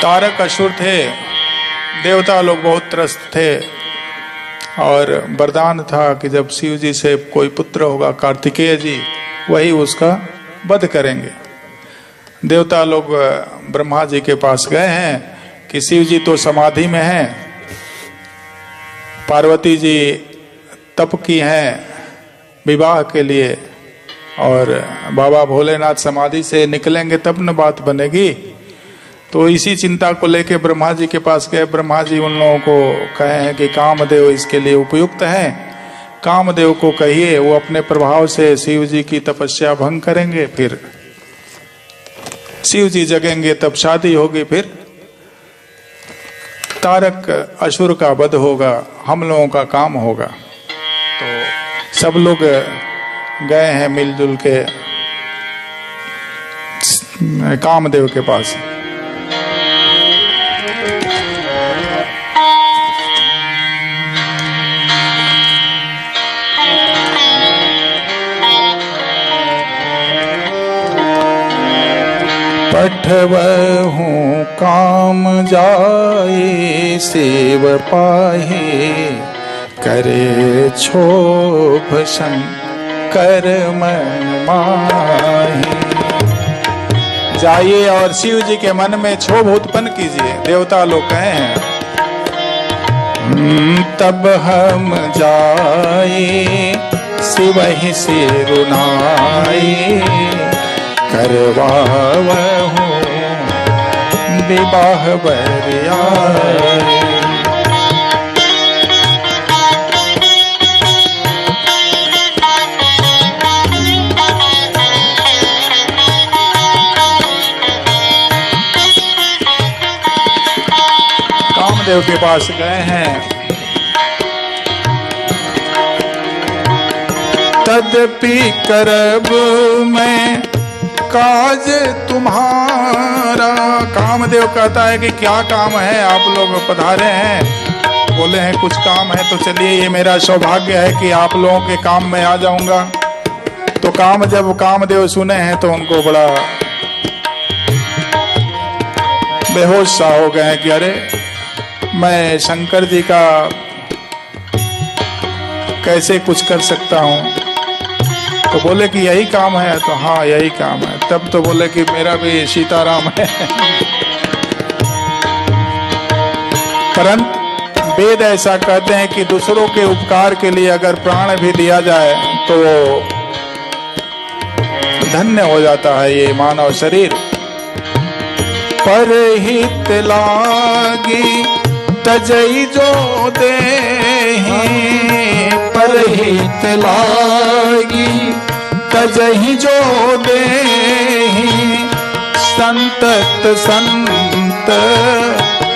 तारक असुर थे, देवता लोग बहुत त्रस्त थे और वरदान था कि जब शिव जी से कोई पुत्र होगा कार्तिकेय जी, वही उसका वध करेंगे। देवता लोग ब्रह्मा जी के पास गए हैं कि शिव जी तो समाधि में हैं, पार्वती जी तप की हैं विवाह के लिए, और बाबा भोलेनाथ समाधि से निकलेंगे तब न बात बनेगी। तो इसी चिंता को लेके ब्रह्मा जी के पास गए। ब्रह्मा जी उन लोगों को कहे हैं कि कामदेव इसके लिए उपयुक्त हैं, कामदेव को कहिए, वो अपने प्रभाव से शिव जी की तपस्या भंग करेंगे, फिर शिव जी जगेंगे, तब शादी होगी, फिर तारक असुर का वध होगा, हम लोगों का काम होगा। तो सब लोग गए हैं मिलजुल के कामदेव के पास। पठवहु काम जाए सेव पाहे, करे क्षोभ शंकर मन माहे। जाइए और शिव जी के मन में क्षोभ उत्पन्न कीजिए, देवता लोग कहे हैं। तब हम जाए शिव ही से रुनाए, करवावहु विवाह बरियाए। कामदेव के पास गए हैं। तदपि करब मैं काज तुम्हारा। कामदेव कहता है कि क्या काम है, आप लोग पधारे हैं, बोले हैं कुछ काम है तो चलिए, ये मेरा सौभाग्य है कि आप लोगों के काम में आ जाऊंगा। तो जब कामदेव सुने हैं तो उनको बड़ा बेहोश सा हो गए हैं कि अरे मैं शंकर जी का कैसे कुछ कर सकता हूँ। तो बोले कि यही काम है, तो हाँ यही काम है। तब तो बोले कि मेरा भी सीताराम है। परंतु वेद ऐसा कहते हैं कि दूसरों के उपकार के लिए अगर प्राण भी दिया जाए तो धन्य हो जाता है ये मानव शरीर। परहित लागी तजई जो देहि, परहित लागी तजहि जो देहि, संतत संत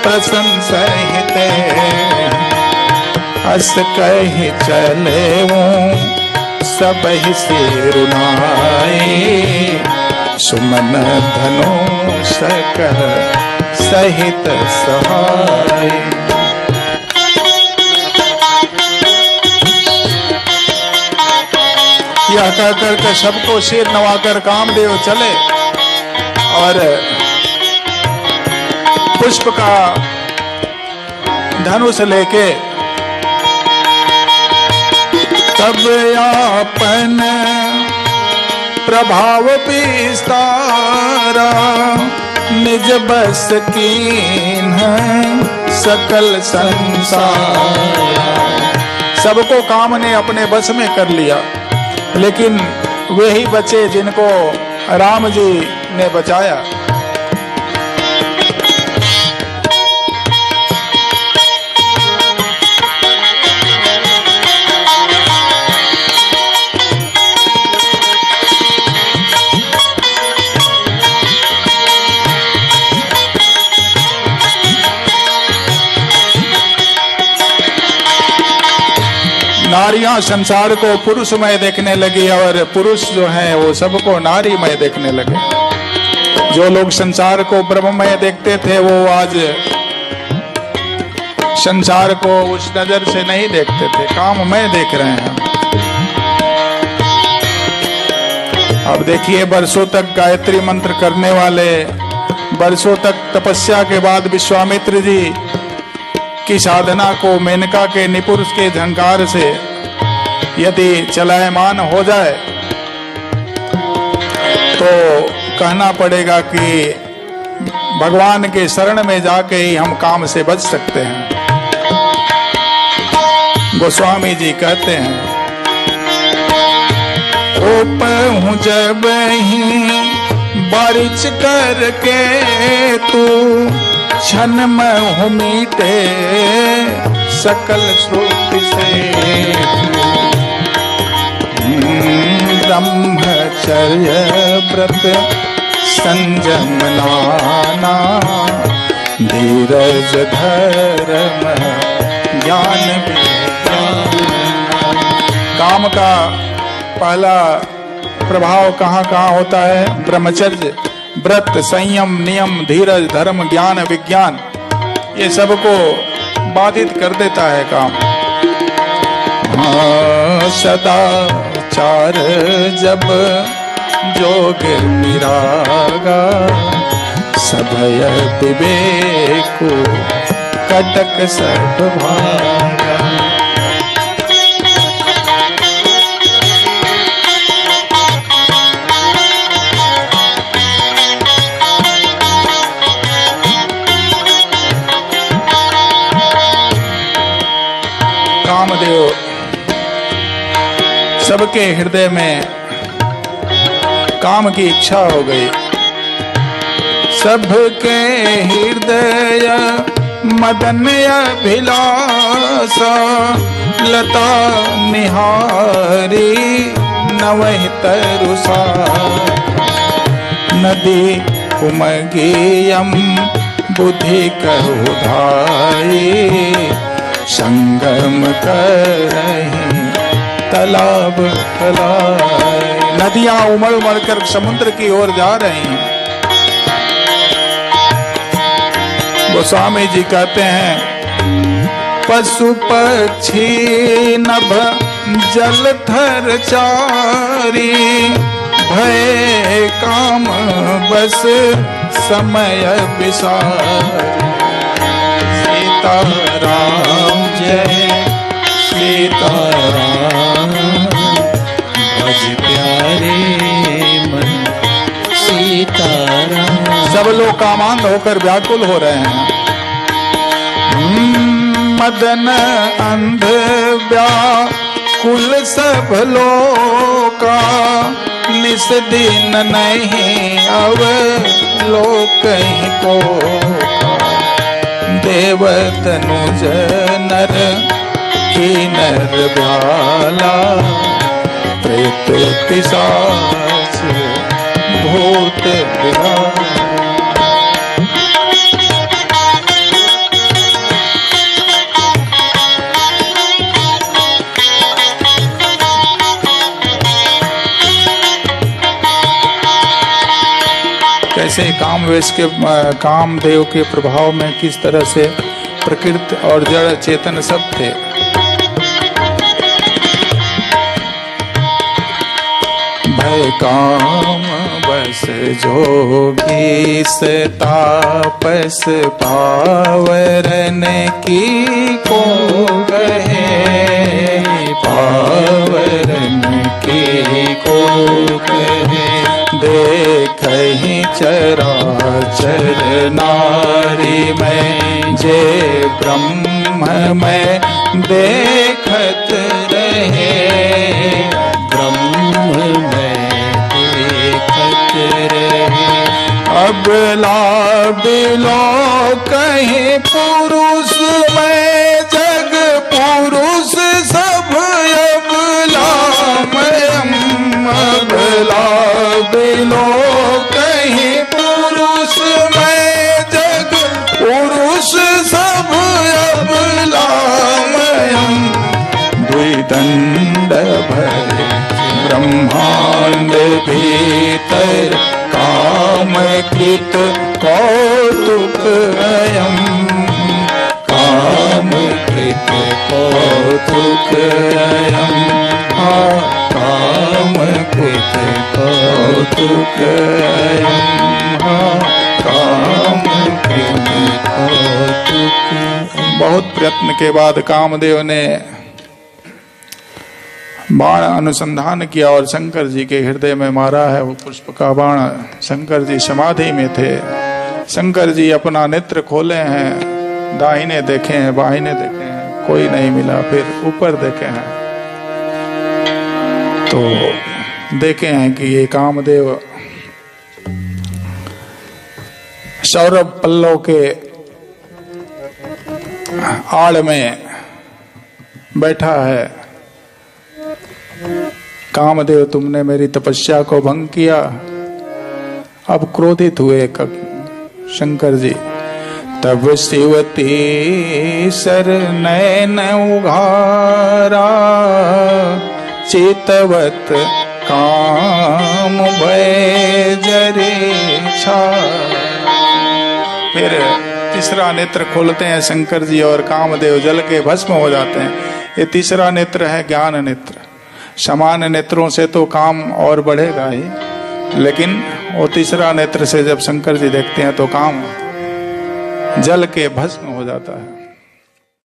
प्रसन्न सहित, अस कहि चलेऊं सबहि से रुनाए, सुमन धनुष कर सहित सहाय। यह कहकर के सबको सिर नवाकर कामदेव चले और पुष्प का धनुष लेके तब आपन प्रभाव विस्तारा, निज बस कीन्ह सकल संसार। सबको काम ने अपने बस में कर लिया, लेकिन वे ही बचे जिनको राम जी ने बचाया। नारियां संसार को पुरुषमय देखने लगी और पुरुष जो है वो सबको नारीमय देखने लगे। जो लोग संसार को ब्रह्ममय देखते थे वो आज संसार को उस नजर से नहीं देखते थे, काममय देख रहे हैं। अब देखिए, वर्षों तक गायत्री मंत्र करने वाले वर्षों तक तपस्या के बाद विश्वामित्र जी की साधना को मेनका के निपुरुष के झंकार से यदि चलायमान हो जाए तो कहना पड़ेगा कि भगवान के शरण में जाके ही हम काम से बच सकते हैं। गोस्वामी जी कहते हैं, ओपहूं जब ही बारिश करके तू क्षण में हो मीटे सकल श्रुति से। ब्रह्मचर्य व्रत संयम नाना धीरज धर्म ज्ञान विज्ञान। काम का पहला प्रभाव कहाँ कहाँ होता है? ब्रह्मचर्य, व्रत, संयम, नियम, धीरज, धर्म, ज्ञान, विज्ञान, ये सबको बाधित कर देता है काम। सदाचार जब जोग विरागा सभय विवेको कटक सब भागा। कामदेव सबके हृदय में काम की इच्छा हो गई। सबके हृदय मदन अभिलाषा लता निहारी नवहि तरुषा। नदी उमगियम बुद्धि कहु धाई संगम करहीं तालाब फैलाए। नदियां उमड़ उमड़ कर समुद्र की ओर जा रही हैं। गोस्वामी जी कहते हैं, पशु पक्षी नभ जलधर चारी भय काम बस समय विसारी। सीताराम जय सीताराम भज प्यारे मन सीताराम। सब लोग कामांध होकर व्याकुल हो रहे हैं। मदन अंध व्याकुल सब लोका निस दिन नहीं अब लोक कहीं को। देव तनुज नर किन्नर ब्याला प्रेत पिशाच भूत विलास। कैसे कामवेश के कामदेव के प्रभाव में किस तरह से प्रकृति और जड़ चेतन सब थे। भय काम बस जोगी से तापस पावरन की को कहे पावरन की को कहे। देखहि चराचर नारी में जे ब्रह्म में देखत रहे। ब्रह्म में देखत रहे। अबला बिलो कहीं पुरुष में जग पुरुष सब अबला मयम। अबला बिलो कहीं पुरुष में जग पुरुष सब अबलामयम। द्विदंड भरे ब्रह्मांड भीतर काम कृत कौतुक अयम। काम कृत कौतुक अयम। काम कृत कौतुक अयम। बहुत प्रयत्न के बाद कामदेव ने बाण अनुसंधान किया और शंकर जी के हृदय में मारा है वो पुष्प का बाण। शंकर जी समाधि में थे। शंकर जी अपना नेत्र खोले हैं, दाहिने देखे हैं, बाहिने देखे हैं, कोई नहीं मिला। फिर ऊपर देखे हैं तो देखे हैं कि ये कामदेव सौरभ पल्लव के आड़ में बैठा है। कामदेव तुमने मेरी तपस्या को भंग किया। अब क्रोधित हुए शंकर जी। तब शिवती सर नैन उघारा, चेतवत काम भय जरे छा। फिर तीसरा नेत्र खोलते हैं शंकर जी और कामदेव जल के भस्म हो जाते हैं। ये तीसरा नेत्र है ज्ञान नेत्र। समान नेत्रों से तो काम और बढ़ेगा ही, लेकिन वो तीसरा नेत्र से जब शंकर जी देखते हैं तो काम जल के भस्म हो जाता है।